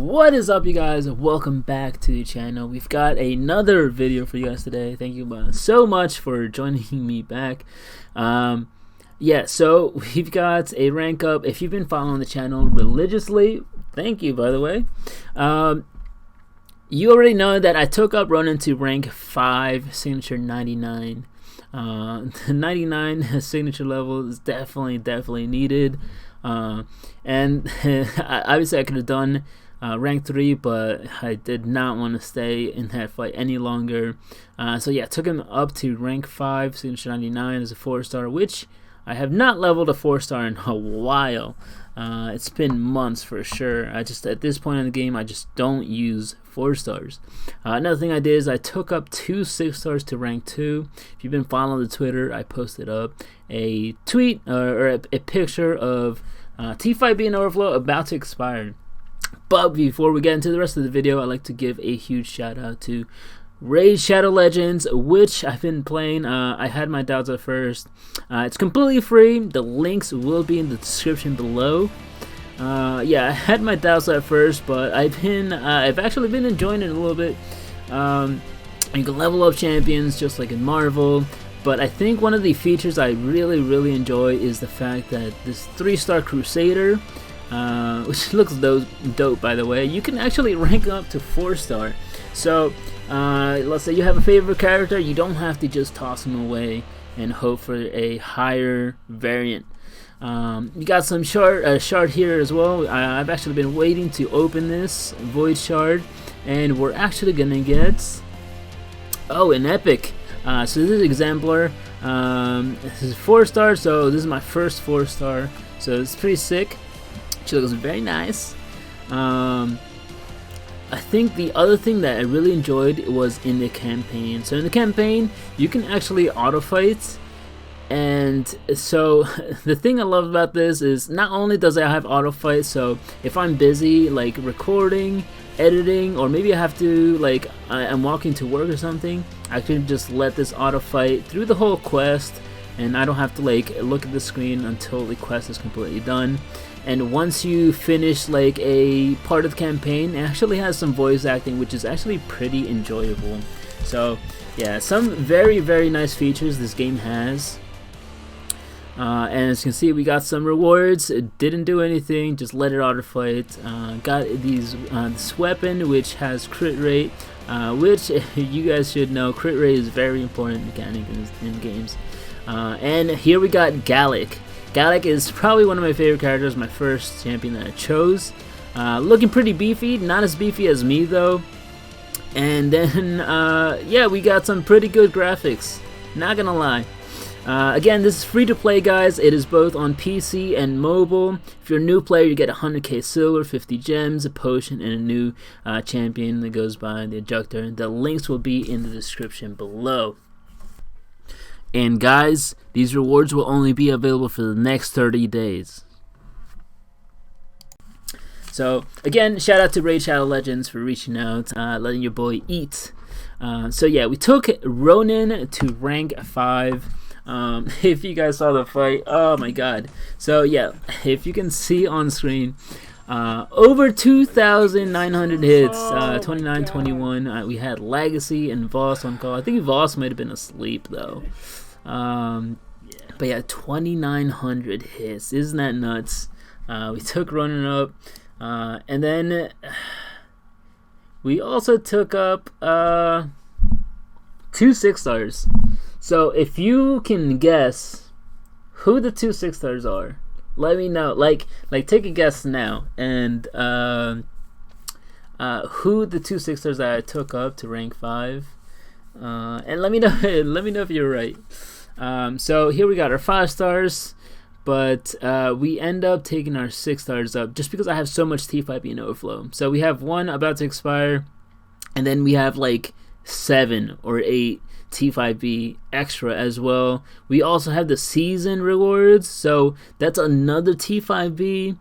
What is up, you guys? Welcome back to the channel. We've got another video for you guys today. Thank you so much for joining me back. Yeah, so we've got a rank up. If you've been following the channel religiously, thank you, by the way. You already know that I took up Ronin to rank 5, signature 99. The 99 signature level is definitely needed. And obviously I could have done rank 3, but I did not want to stay in that fight any longer. So yeah, took him up to rank 5, signature 99 as a 4-star, which I have not leveled a 4-star in a while. It's been months for sure. I just, at this point in the game, I just don't use 4-stars. Another thing I did is I took up 2 6-stars to rank 2. If you've been following the Twitter, I posted up a tweet or a picture of T5B and Overflow about to expire. But before we get into the rest of the video, I'd like to give a huge shout out to Raid Shadow Legends, which I've been playing. I had my doubts at first. It's completely free. The links will be in the description below. Yeah, I had my doubts at first, but I've actually been enjoying it a little bit. You can level up champions just like in Marvel. But I think one of the features I really enjoy is the fact that this 3-star Crusader, which looks dope by the way, you can actually rank up to 4-star. So let's say you have a favorite character, you don't have to just toss him away and hope for a higher variant. You got some shard here as well. I've actually been waiting to open this void shard, and we're actually gonna get an epic. So this is Exemplar. This is 4-star, so this is my first 4-star, so it's pretty sick. She looks very nice. I think the other thing that I really enjoyed was in the campaign. So in the campaign, you can actually auto fight, and so the thing I love about this is not only does it have auto fight, so if I'm busy like recording, editing, or maybe I have to like I'm walking to work or something, I can just let this auto fight through the whole quest, and I don't have to like look at the screen until the quest is completely done. And once you finish like a part of the campaign, it actually has some voice acting, which is actually pretty enjoyable. So yeah, some very nice features this game has. And as you can see, we got some rewards. It didn't do anything, just let it auto fight. Got this weapon which has crit rate, which you guys should know, crit rate is very important mechanic in games. And here we got Gallic. Gallic is probably one of my favorite characters, my first champion that I chose. Looking pretty beefy, not as beefy as me though. And then yeah, we got some pretty good graphics, not gonna lie. Again, this is free to play, guys. It is both on PC and mobile. If you're a new player, you get 100k silver, 50 gems, a potion, and a new champion that goes by the Hector. The links will be in the description below. And guys, these rewards will only be available for the next 30 days. So again, shout out to Raid Shadow Legends for reaching out, letting your boy eat. So yeah, we took Ronin to rank 5. If you guys saw the fight, oh my god. So yeah, if you can see on screen, over 2,900 hits, 29, 21. We had Legacy and Voss on call. I think Voss might have been asleep though. But yeah, 2,900 hits. Isn't that nuts? We took Ronin up, and then we also took up 2 6-stars. So if you can guess who the 2 6-stars are, let me know. Like take a guess now, and who the 2 6-stars that I took up to rank 5, and let me know. Let me know if you're right. So here we got our 5-stars, but we end up taking our 6-stars up just because I have so much T5B and overflow. So we have 1 about to expire, and then we have like 7 or 8 T5B extra as well. We also have the season rewards, so that's another T5B.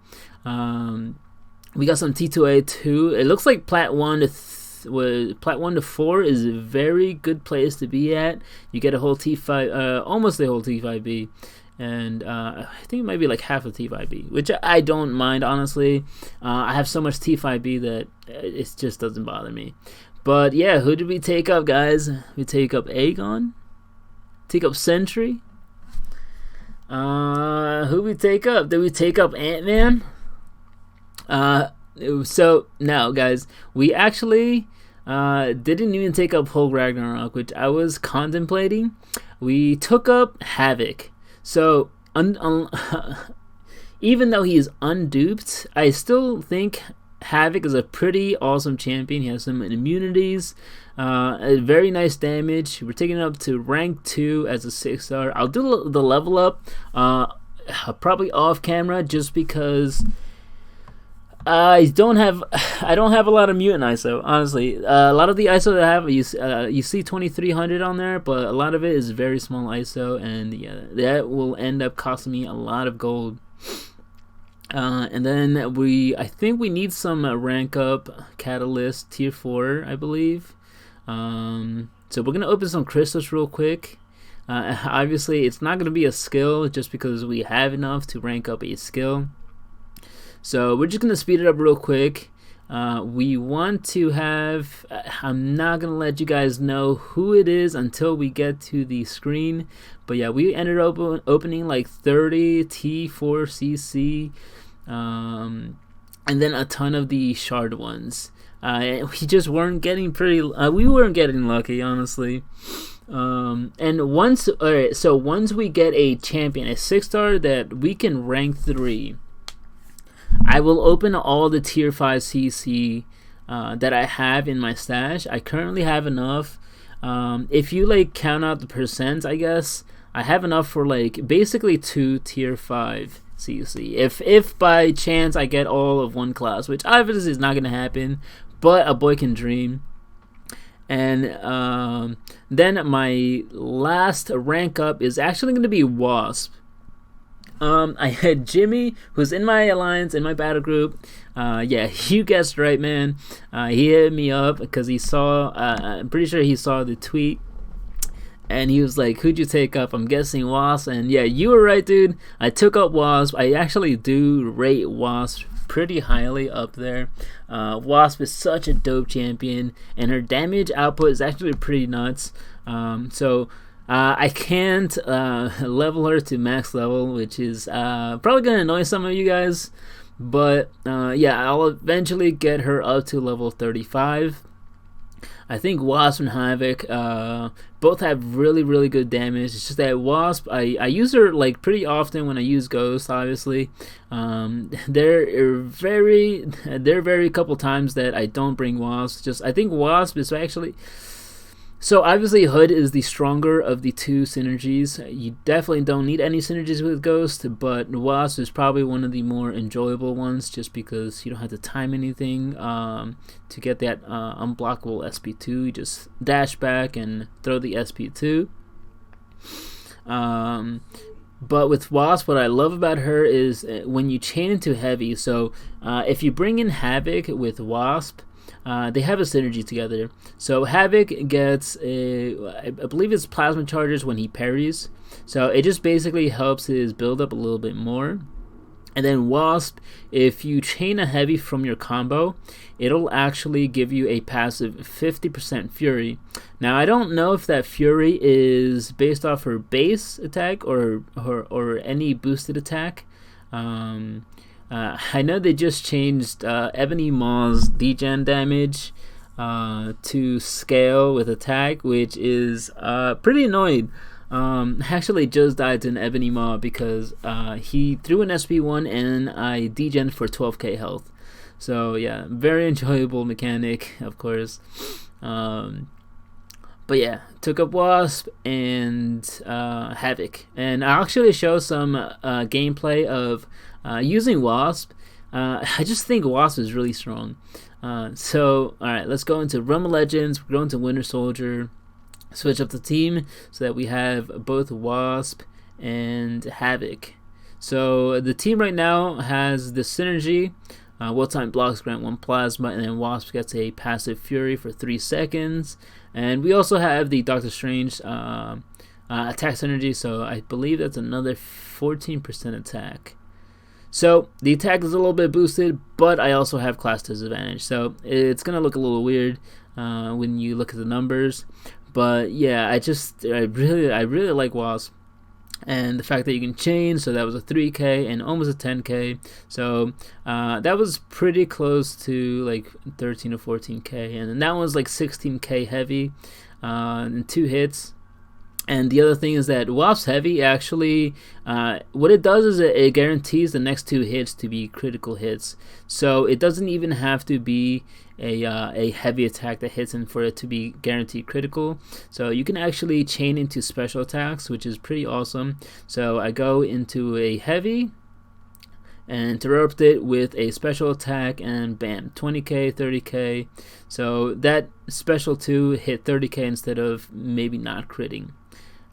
We got some T2A too. It looks like Plat 1 to 4 is a very good place to be at. You get a whole T5, almost a whole T5B, and I think it might be like half of T5B, which I don't mind, honestly. I have so much T5B that it just doesn't bother me. But yeah, who did we take up, guys? We take up Aegon, take up Sentry. Who we take up? Did we take up Ant-Man? So now, guys, we actually didn't even take up Hulk Ragnarok, which I was contemplating. We took up Havoc. So even though he is unduped, I still think Havoc is a pretty awesome champion. He has some immunities, a very nice damage. We're taking it up to rank 2 as a 6-star. I'll do the level up probably off camera, just because I don't have a lot of mutant ISO, honestly. A lot of the ISO that I have, you see 2300 on there, but a lot of it is very small ISO, and yeah, that will end up costing me a lot of gold. And then I think we need some rank up catalyst tier 4, I believe. So we're gonna open some crystals real quick. Obviously, it's not gonna be a skill just because we have enough to rank up a skill. So we're just going to speed it up real quick. We want to have, I'm not going to let you guys know who it is until we get to the screen. But yeah, we ended up opening like 30 T4CC, and then a ton of the shard ones. We just weren't getting we weren't getting lucky, honestly. And once we get a champion, a 6-star that we can rank 3, I will open all the tier 5 CC that I have in my stash. I currently have enough. If you like count out the percents, I guess I have enough for like basically 2 tier 5 CC. If by chance I get all of one class, which obviously is not gonna happen, but a boy can dream. And then my last rank up is actually gonna be Wasp. I had Jimmy, who's in my alliance, in my battle group. Yeah, you guessed right, man. He hit me up because he saw, I'm pretty sure he saw the tweet, and he was like, who'd you take up? I'm guessing Wasp. And yeah, you were right, dude. I took up Wasp. I actually do rate Wasp pretty highly up there. Wasp is such a dope champion, and her damage output is actually pretty nuts. I can't level her to max level, which is probably going to annoy some of you guys. But yeah, I'll eventually get her up to level 35. I think Wasp and Havoc both have really, really good damage. It's just that Wasp, I use her like pretty often when I use Ghost, obviously. There are very couple times that I don't bring Wasp. I think Wasp is actually... So obviously Hood is the stronger of the 2 synergies. You definitely don't need any synergies with Ghost, but Wasp is probably one of the more enjoyable ones just because you don't have to time anything to get that unblockable SP2. You just dash back and throw the SP2. But with Wasp, what I love about her is when you chain into heavy. So if you bring in Havoc with Wasp, they have a synergy together. So Havoc gets I believe it's plasma charges when he parries, so it just basically helps his build up a little bit more. And then Wasp, if you chain a heavy from your combo, it'll actually give you a passive 50% Fury. Now I don't know if that Fury is based off her base attack or any boosted attack. I know they just changed Ebony Maw's degen damage to scale with attack, which is pretty annoying. I actually just died to an Ebony Maw because he threw an SP1 and I degened for 12k health. So yeah, very enjoyable mechanic, of course. But yeah, took up Wasp and Havoc. And I'll actually show some gameplay of using Wasp. I just think Wasp is really strong. So, alright, let's go into Realm of Legends. We're going to Winter Soldier. Switch up the team so that we have both Wasp and Havoc. So, the team right now has the synergy. Well-timed blocks grant 1 plasma, and then Wasp gets a passive Fury for 3 seconds. And we also have the Doctor Strange attack synergy, so I believe that's another 14% attack. So the attack is a little bit boosted, but I also have class disadvantage, so it's gonna look a little weird when you look at the numbers. But yeah, I really like Wasp, and the fact that you can chain. So that was a 3k and almost a 10k. So that was pretty close to like 13 or 14k, and that was like 16k heavy in 2 hits. And the other thing is that Wasp's heavy actually, what it does is it guarantees the next 2 hits to be critical hits. So it doesn't even have to be a heavy attack that hits in for it to be guaranteed critical. So you can actually chain into special attacks, which is pretty awesome. So I go into a heavy and interrupt it with a special attack, and bam, 20k, 30k. So that special 2 hit 30k instead of maybe not critting.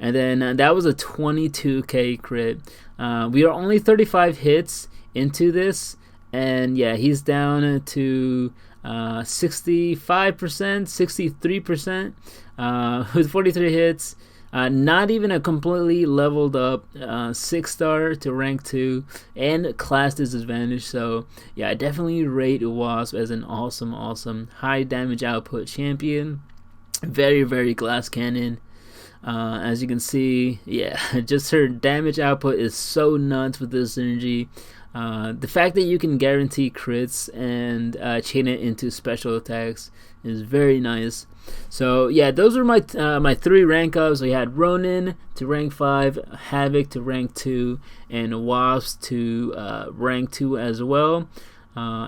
And then that was a 22k crit. We are only 35 hits into this, and yeah, he's down to 65%, 63% with 43 hits. Not even a completely leveled up 6-star to rank 2 and class disadvantage. So yeah, I definitely rate Wasp as an awesome high damage output champion. Very glass cannon. As you can see, yeah, just her damage output is so nuts with this synergy. The fact that you can guarantee crits and chain it into special attacks is very nice. So yeah, those are my my 3 rank ups. We had Ronin to rank 5, Havoc to rank 2, and Wasp to rank 2 as well.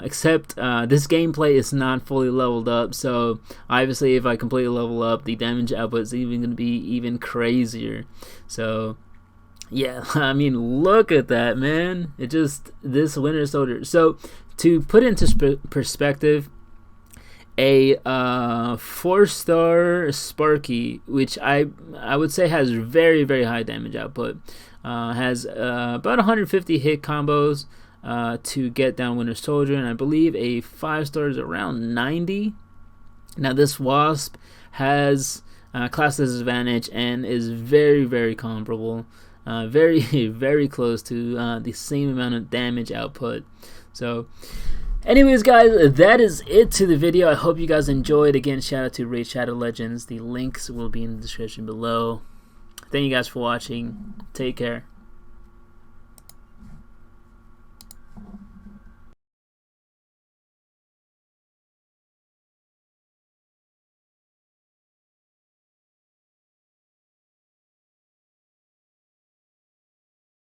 Except this gameplay is not fully leveled up, so obviously if I completely level up, the damage output is even going to be even crazier. So yeah, I mean, look at that, man. It just, this Winter Soldier. So to put into perspective, a 4-star Sparky, which I would say has very high damage output, has about 150 hit combos to get down Winter Soldier, and I believe a 5-star is around 90. Now this Wasp has class disadvantage and is very comparable, very close to the same amount of damage output. So anyways guys, that is it to the video. I hope you guys enjoyed. Again, shout out to Raid Shadow Legends. The links will be in the description below. Thank you guys for watching. Take care.